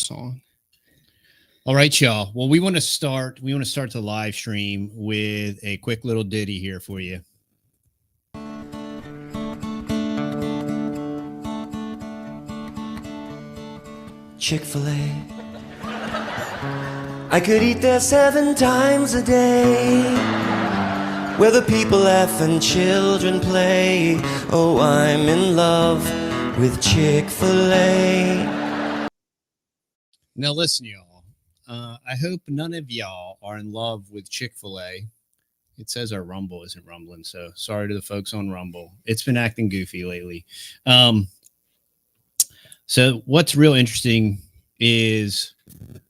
song. All right, y'all. Well, we want to start the live stream with a quick little ditty here for you. Chick-fil-A, I could eat there 7 times a day, where the people laugh and children play. Oh, I'm in love with Chick-fil-A. Now, listen, y'all. I hope none of y'all are in love with Chick-fil-A. It says our Rumble isn't rumbling, so sorry to the folks on Rumble. It's been acting goofy lately. So what's real interesting is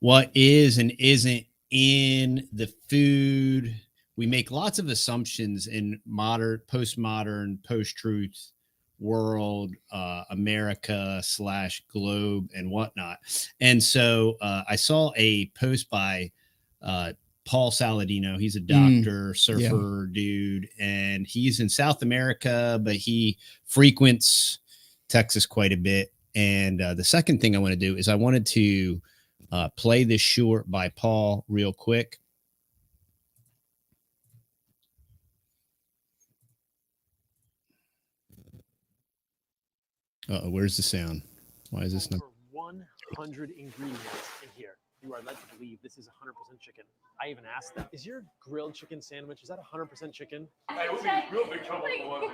what is and isn't in the food. We make lots of assumptions in modern, postmodern, post-truth world, America / globe and whatnot. And so I saw a post by Paul Saladino. He's a doctor, surfer dude, and he's in South America, but he frequents Texas quite a bit. And the second thing I want to do is I wanted to play this short by Paul real quick. Where's the sound? Why is this not? 100 ingredients in here. You are led to believe this is 100% chicken. I even asked them, is your grilled chicken sandwich, is that 100% chicken? Hey, we'll be real big trouble if it wasn't.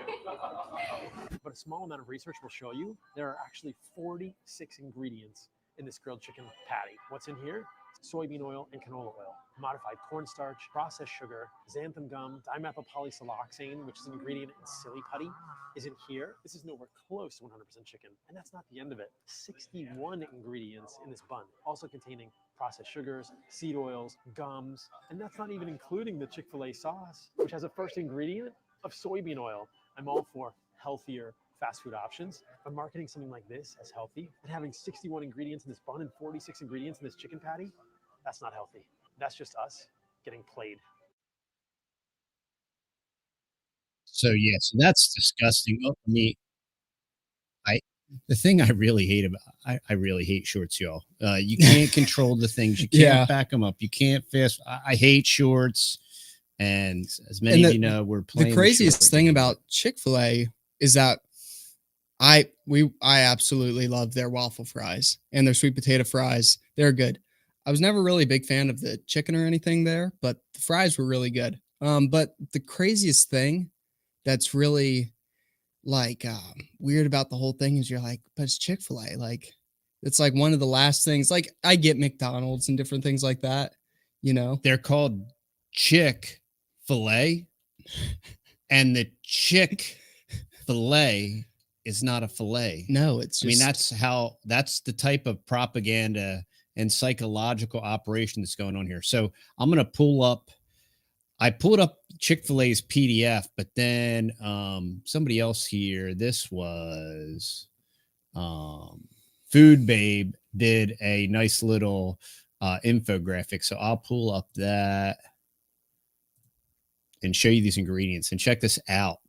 But a small amount of research will show you there are actually 46 ingredients in this grilled chicken patty. What's in here? Soybean oil and canola oil, modified cornstarch, processed sugar, xanthan gum, dimethylpolysiloxane, which is an ingredient in silly putty, is in here. This is nowhere close to 100% chicken. And that's not the end of it. 61 ingredients in this bun, also containing processed sugars, seed oils, gums, and that's not even including the Chick-fil-A sauce, which has a first ingredient of soybean oil. I'm all for healthier fast food options, but marketing something like this as healthy and having 61 ingredients in this bun and 46 ingredients in this chicken patty, that's not healthy. That's just us getting played. So yeah, so that's disgusting. Oh, me, the thing I really hate about I really hate shorts, y'all. You can't control the things. You can't back them up. You can't fast. I hate shorts, and as many of you know, we're playing. The craziest thing about Chick-fil-A is that I absolutely love their waffle fries and their sweet potato fries. They're good. I was never really a big fan of the chicken or anything there, but the fries were really good. But the craziest thing that's really like weird about the whole thing is you're like, but it's Chick-fil-A. Like, it's like one of the last things. Like, I get McDonald's and different things like that, you know. They're called Chick-fil-A, and the Chick-fil-A is not a fillet. No, it's just, I mean, that's the type of propaganda and psychological operation that's going on here. So I'm going to I pulled up Chick-fil-A's PDF, but then somebody else here, this was Food Babe, did a nice little infographic. So I'll pull up that and show you these ingredients and check this out.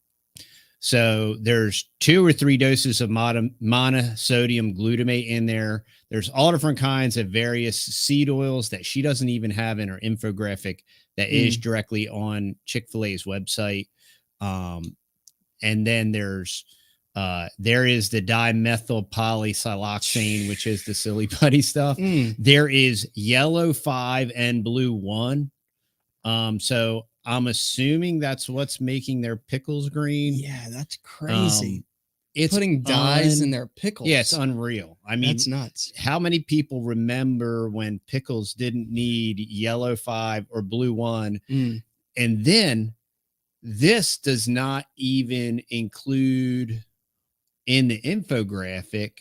So there's 2 or 3 doses of monosodium glutamate in there. There's all different kinds of various seed oils that she doesn't even have in her infographic that is directly on Chick-fil-A's website. And then there is the dimethylpolysiloxane, which is the silly putty stuff. There is yellow 5 and blue 1. So I'm assuming that's what's making their pickles green. Yeah, that's crazy. It's putting dyes in their pickles. Yeah, it's unreal. I mean, that's nuts. How many people remember when pickles didn't need yellow 5 or blue 1? And then this does not even include in the infographic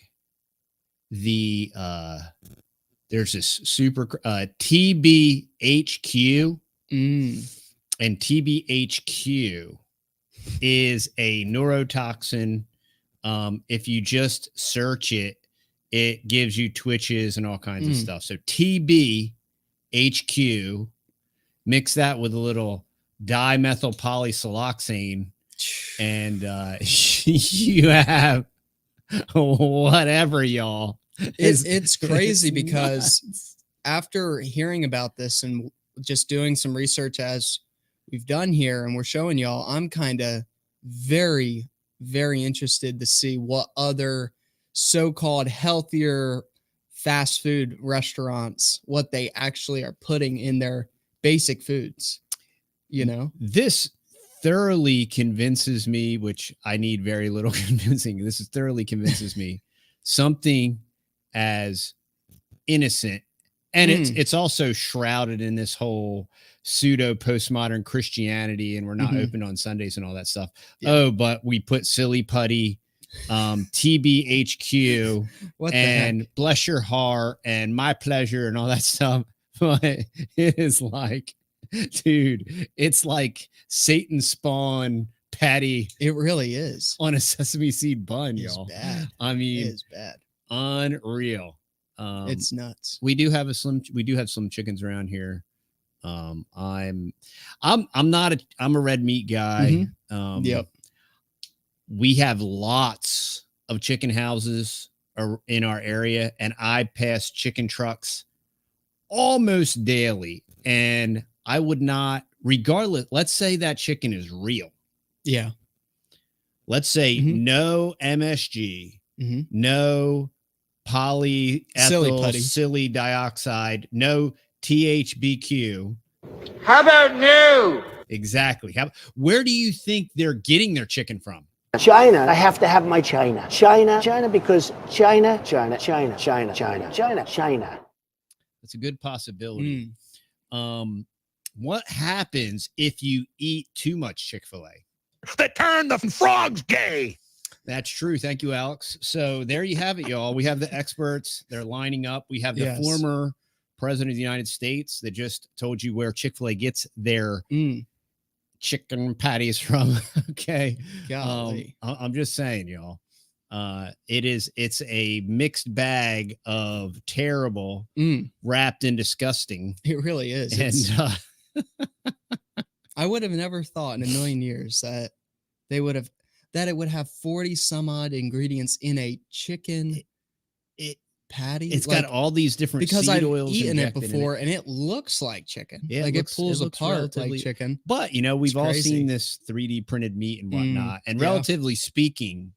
there's this super TBHQ. And TBHQ is a neurotoxin. If you just search it, it gives you twitches and all kinds of stuff. So TBHQ, mix that with a little dimethylpolysiloxane, and you have whatever, y'all. It's crazy it's because nuts. after hearing about this and just doing some research as we've done here and we're showing y'all, I'm kind of very, very interested to see what other so-called healthier fast food restaurants, what they actually are putting in their basic foods, you know? This thoroughly convinces me, which I need very little convincing. This is thoroughly convinces me something as innocent, and it's also shrouded in this whole pseudo postmodern Christianity, and we're not open on Sundays and all that stuff. Yeah. Oh, but we put silly putty, TBHQ, and bless your heart and my pleasure and all that stuff. But it is like, dude, it's like Satan spawn patty. It really is on a sesame seed bun, y'all. Bad. I mean, it is bad. Unreal. It's nuts. We do have Slim Chickens around here. I'm a red meat guy. Yep. We have lots of chicken houses in our area, and I pass chicken trucks almost daily, and I would not, regardless, let's say that chicken is real. Yeah. Let's say no MSG, no polyethyl silly dioxide, no THBQ. How about no? Exactly. Where do you think they're getting their chicken from? China. I have to have my China. China because China. That's a good possibility. What happens if you eat too much Chick-fil-A? They turn the frogs gay. That's true. Thank you, Alex. So there you have it, y'all. We have the experts. They're lining up. We have the former president of the United States that just told you where Chick-fil-A gets their chicken patties from. Okay. I'm just saying, y'all. It's a mixed bag of terrible wrapped in disgusting. It really is. And I would have never thought in a million years that it would have 40 some odd ingredients in a chicken patty. It's got all these different because seed I've oils eaten it before and it looks like chicken. Yeah, like it pulls apart like chicken. But we've all seen this 3D printed meat and whatnot. And relatively speaking,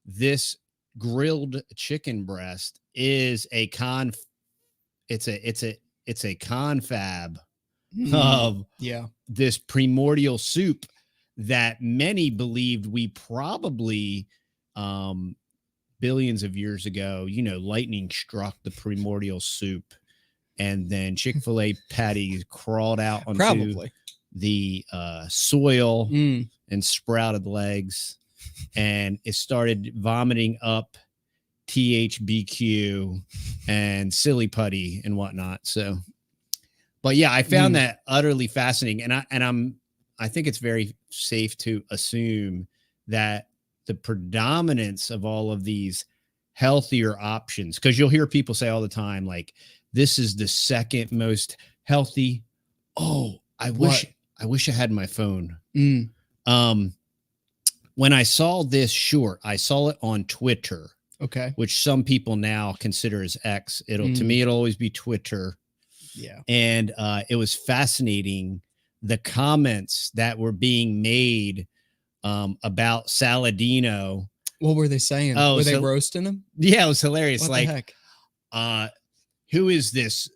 this grilled chicken breast is a confab of this primordial soup that many believed we probably billions of years ago, lightning struck the primordial soup, and then Chick-fil-A patties crawled out onto the soil and sprouted legs, and it started vomiting up THBQ and silly putty and whatnot. So, but yeah, I found that utterly fascinating, and I think it's very safe to assume that the predominance of all of these healthier options, because you'll hear people say all the time, like, this is the second most healthy. Oh, I wish I had my phone. When I saw this short, I saw it on Twitter. Okay. Which some people now consider as X. To me, it'll always be Twitter. Yeah. And it was fascinating, the comments that were being made about Saladino. What were they saying? Were they roasting him? Yeah, it was hilarious. What like, the heck? Who is this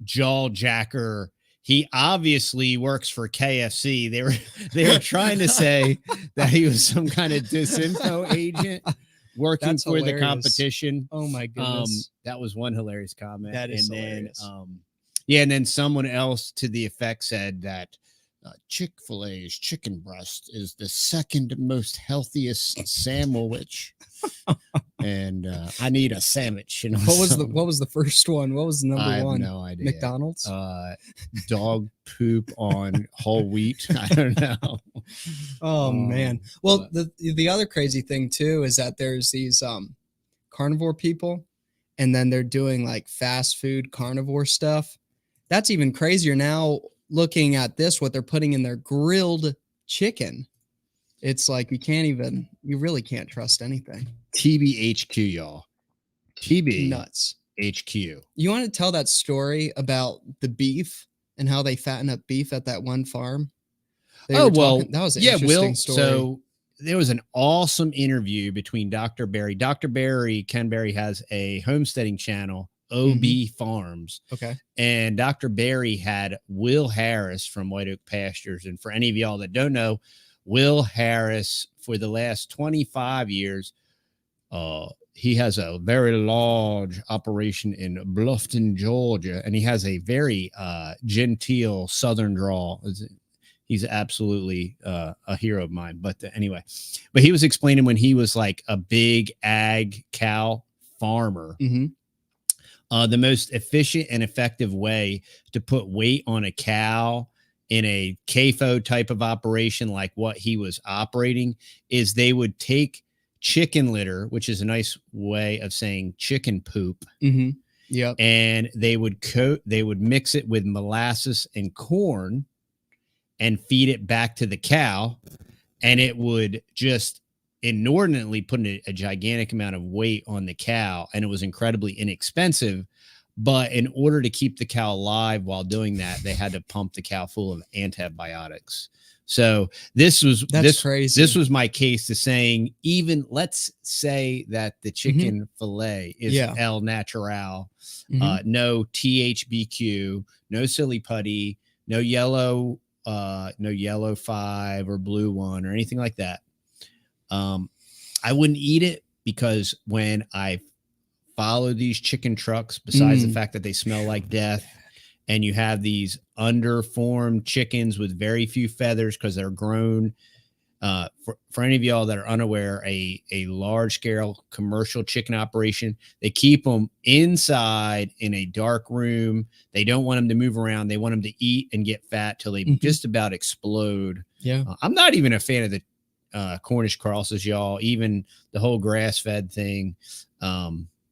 jaw jacker? He obviously works for KFC. They were trying to say that he was some kind of disinfo agent working for the competition. Oh my goodness. That was one hilarious comment. That is hilarious. And then someone else to the effect said that Chick-fil-A's chicken breast is the second most healthiest sandwich. And I need a sandwich. What was the first one? What was the number one? I have no idea. McDonald's? Dog poop on whole wheat. I don't know. Oh man. Well, the other crazy thing too is that there's these carnivore people, and then they're doing like fast food carnivore stuff. That's even crazier now. Looking at this, what they're putting in their grilled chicken, it's like you really can't trust anything. TBHQ, y'all. TB nuts. HQ. You want to tell that story about the beef and how they fatten up beef at that one farm? They were talking, that was an interesting story. So there was an awesome interview between Dr. Barry. Ken Berry has a homesteading channel, OB Farms. Okay. And Dr. Barry had Will Harris from White Oak Pastures. And for any of y'all that don't know, Will Harris, for the last 25 years, he has a very large operation in Bluffton, Georgia, and he has a very genteel Southern drawl. He's absolutely a hero of mine. But anyway, but he was explaining when he was like a big ag cow farmer, the most efficient and effective way to put weight on a cow in a CAFO type of operation, like what he was operating, is they would take chicken litter, which is a nice way of saying chicken poop. Yep. And they would mix it with molasses and corn and feed it back to the cow, and it would just inordinately put a gigantic amount of weight on the cow, and it was incredibly inexpensive. But in order to keep the cow alive while doing that, they had to pump the cow full of antibiotics. So this was crazy. This was my case to saying, even let's say that the chicken fillet is El Natural, no THBQ, no silly putty, no yellow 5 or blue 1 or anything like that. I wouldn't eat it, because when I follow these chicken trucks, besides the fact that they smell like death, and you have these underformed chickens with very few feathers because they're grown. For any of y'all that are unaware, a large scale commercial chicken operation, they keep them inside in a dark room. They don't want them to move around. They want them to eat and get fat till they just about explode. Yeah. I'm not even a fan of the Cornish crosses, y'all. Even the whole grass fed thing.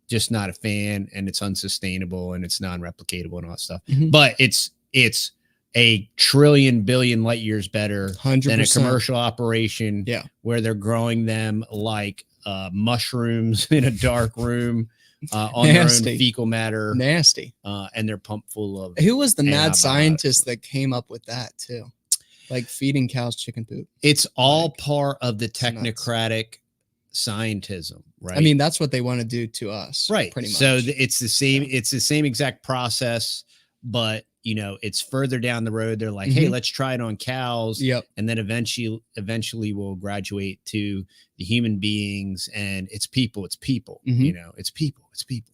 Just not a fan, and it's unsustainable and it's non-replicatable and all that stuff. But it's a trillion billion light years better 100%. than a commercial operation where they're growing them like mushrooms in a dark room on their own fecal matter. Nasty. And they're pumped full of. Who was the mad scientist that came up with that too? Like feeding cows chicken poop. It's all part of the technocratic scientism, right? I mean, that's what they want to do to us, right? Pretty much. So it's the same. It's the same exact process, but it's further down the road. They're like, hey, let's try it on cows. Yep. And then eventually we'll graduate to the human beings, and it's people. It's people. It's people. It's people.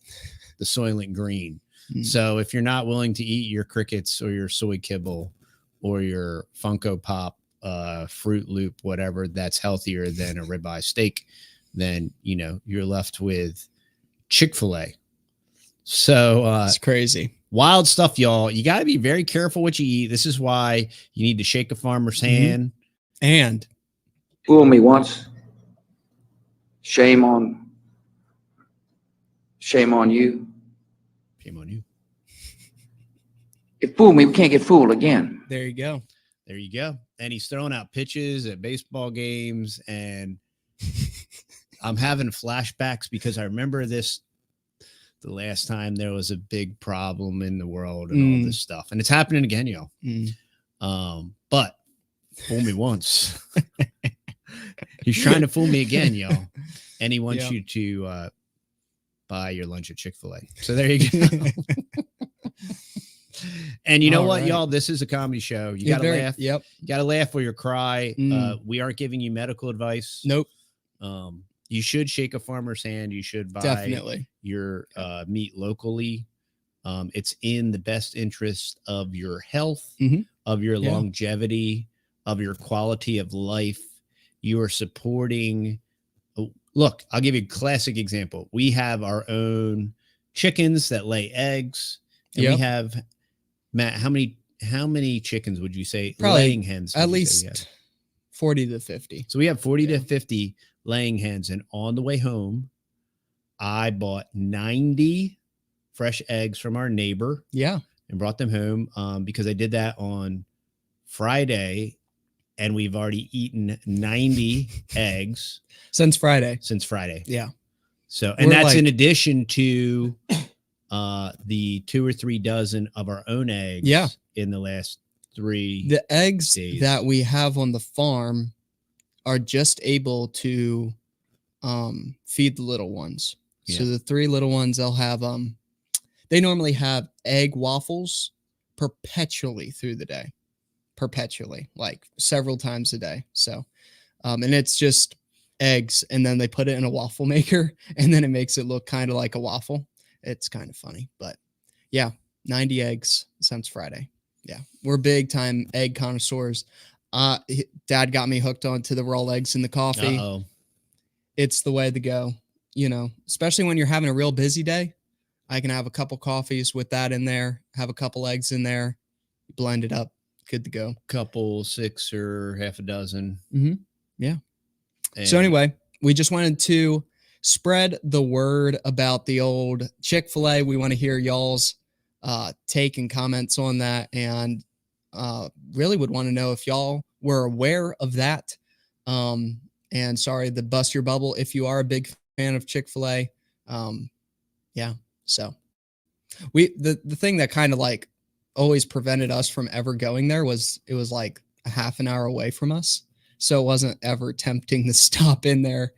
The Soylent Green. So if you're not willing to eat your crickets or your soy kibble or your Funko Pop Fruit Loop, whatever that's healthier than a ribeye steak, then you're left with Chick-fil-A. So it's crazy. Wild stuff, y'all. You got to be very careful what you eat. This is why you need to shake a farmer's hand. And fool me once, shame on you. Shame on you. If fool me, we can't get fooled again. There you go. There you go. And he's throwing out pitches at baseball games, and I'm having flashbacks because I remember this the last time there was a big problem in the world and all this stuff. And it's happening again, y'all. But fool me once. He's trying to fool me again, y'all. And he wants you to buy your lunch at Chick-fil-A. So there you go. And you know what, y'all? This is a comedy show. You got to laugh. Yep. You got to laugh or you cry. We aren't giving you medical advice. Nope. You should shake a farmer's hand. You should buy your meat locally. It's in the best interest of your health, of your longevity, of your quality of life. You are supporting. Look, I'll give you a classic example. We have our own chickens that lay eggs, and we have, Matt, how many chickens would you say? Probably laying hens? At least 40 to 50. So we have 40 to 50 laying hens. And on the way home, I bought 90 fresh eggs from our neighbor. Yeah. And brought them home because I did that on Friday. And we've already eaten 90 eggs. Since Friday. Since Friday. Yeah. So, and We're that's like- in addition to the 2 or 3 dozen of our own eggs. Yeah. In the last 3 The eggs days. that we have on the farm are just able to feed the little ones. So Yeah. the 3 little ones, they'll have they normally have egg waffles perpetually through the day. Perpetually, like several times a day. So and it's just eggs, and then they put it in a waffle maker, and then it makes it look kind of like a waffle. It's kind of funny, but yeah, 90 eggs since Friday. Yeah, we're big time egg connoisseurs. Dad got me hooked onto the raw eggs in the coffee. Uh-oh. It's the way to go, especially when you're having a real busy day. I can have a couple coffees with that in there, have a couple eggs in there, blend it up, good to go. Couple, 6 or half a dozen. Yeah. And So anyway, we just wanted to spread the word about the old Chick-fil-A. We want to hear y'all's take and comments on that, and really would want to know if y'all were aware of that. And sorry to bust your bubble if you are a big fan of Chick-fil-A. Yeah. So the thing that kind of like always prevented us from ever going there was it was like a half an hour away from us. So it wasn't ever tempting to stop in there,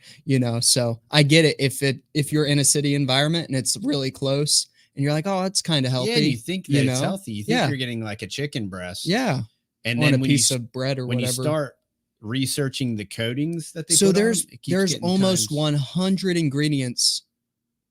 So I get it if you're in a city environment and it's really close and you're like, oh, it's kind of healthy. Yeah, you think that it's healthy. You think Yeah. you're getting like a chicken breast. Yeah. And On then a when piece you, of bread or when whatever. you start researching the coatings that they So put there's on, it keeps there's getting almost times- 100 ingredients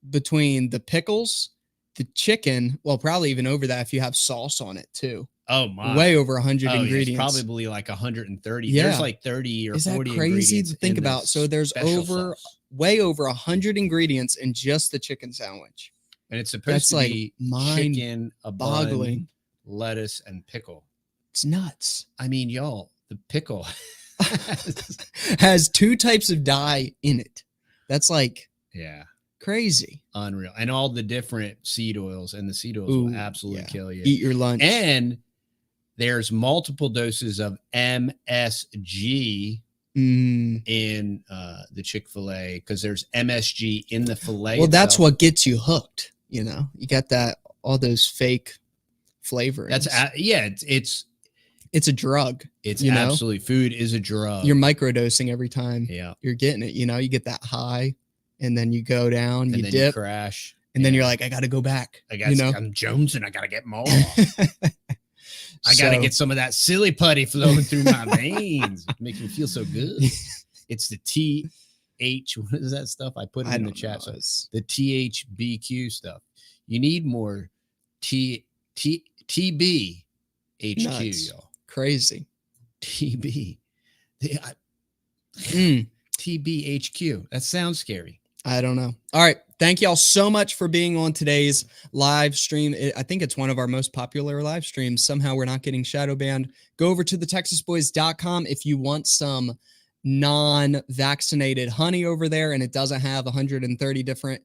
between the pickles, the chicken, well, probably even over that if you have sauce on it too. Oh my. Way over 100 Oh, yeah, it's ingredients. probably like 130. Yeah. There's like 30 or Is that 40 crazy ingredients to think in about? this So there's special over sauce. way over 100 ingredients in just the chicken sandwich. And it's supposed That's to like be mind chicken, a boggling. bun, lettuce, and pickle. It's nuts. I mean, y'all, the pickle Has 2 types of dye in it. That's like yeah, crazy. unreal. And all the different seed oils, and the seed oils Ooh, will absolutely yeah. kill you. Eat your lunch. And there's multiple doses of MSG Mm. in the Chick-fil-A because there's MSG in the filet. Well, that's itself. what gets you hooked. You got that all those fake flavorings. That's it's a drug. it's you know? absolutely food is a drug. You're microdosing every time yeah, you're getting it. You get that high, and then you go down, and you then dip, you crash, and then Yeah. you're like, I got to go back. I got I'm jonesing. I gotta get more. I gotta So- get some of that silly putty flowing through my veins. It makes me feel so good. It's the TH. What is that stuff? I put it in the don't chat. know. So It's- the THBQ stuff. You need more TB HQ, Nuts. y'all. Crazy. TB. Mm. TBHQ. That sounds scary. I don't know. All right. Thank y'all so much for being on today's live stream. I think it's one of our most popular live streams. Somehow we're not getting shadow banned. Go over to TheTexasBoys.com if you want some non-vaccinated honey over there, and it doesn't have 130 different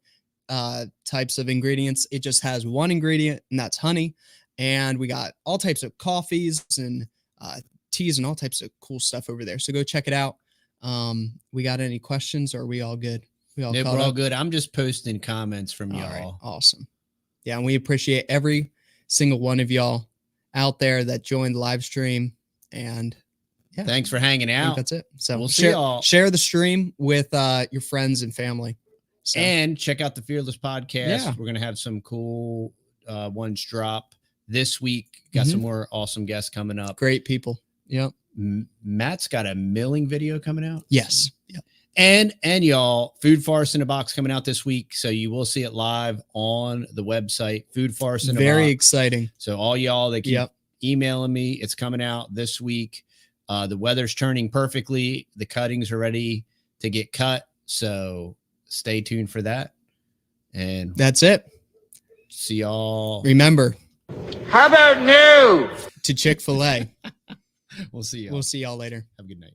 types of ingredients. It just has one ingredient, and that's honey. And we got all types of coffees and teas and all types of cool stuff over there. So go check it out. We got any questions, or are we all good? We all Nope, caught we're all up? good. I'm just posting comments from All y'all. right, awesome. Yeah, and we appreciate every single one of y'all out there that joined the live stream. And yeah, Thanks for hanging I think out. that's it. So We'll see share, y'all. share the stream with your friends and family. So, And check out the Fearless podcast. Yeah. We're going to have some cool ones drop this week. Got some more awesome guests coming up. great people. Yep. Matt's got a milling video coming out. Yes. Yep. And y'all, Food Farce in a Box coming out this week. So you will see it live on the website, Food Farce in a Very Box. exciting. So all y'all that keep Yep. emailing me, it's coming out this week. The weather's turning perfectly. The cuttings are ready to get cut. So stay tuned for that. And That's it. see y'all. Remember How about new? to Chick-fil-A. We'll see y'all. We'll see y'all later. Have a good night.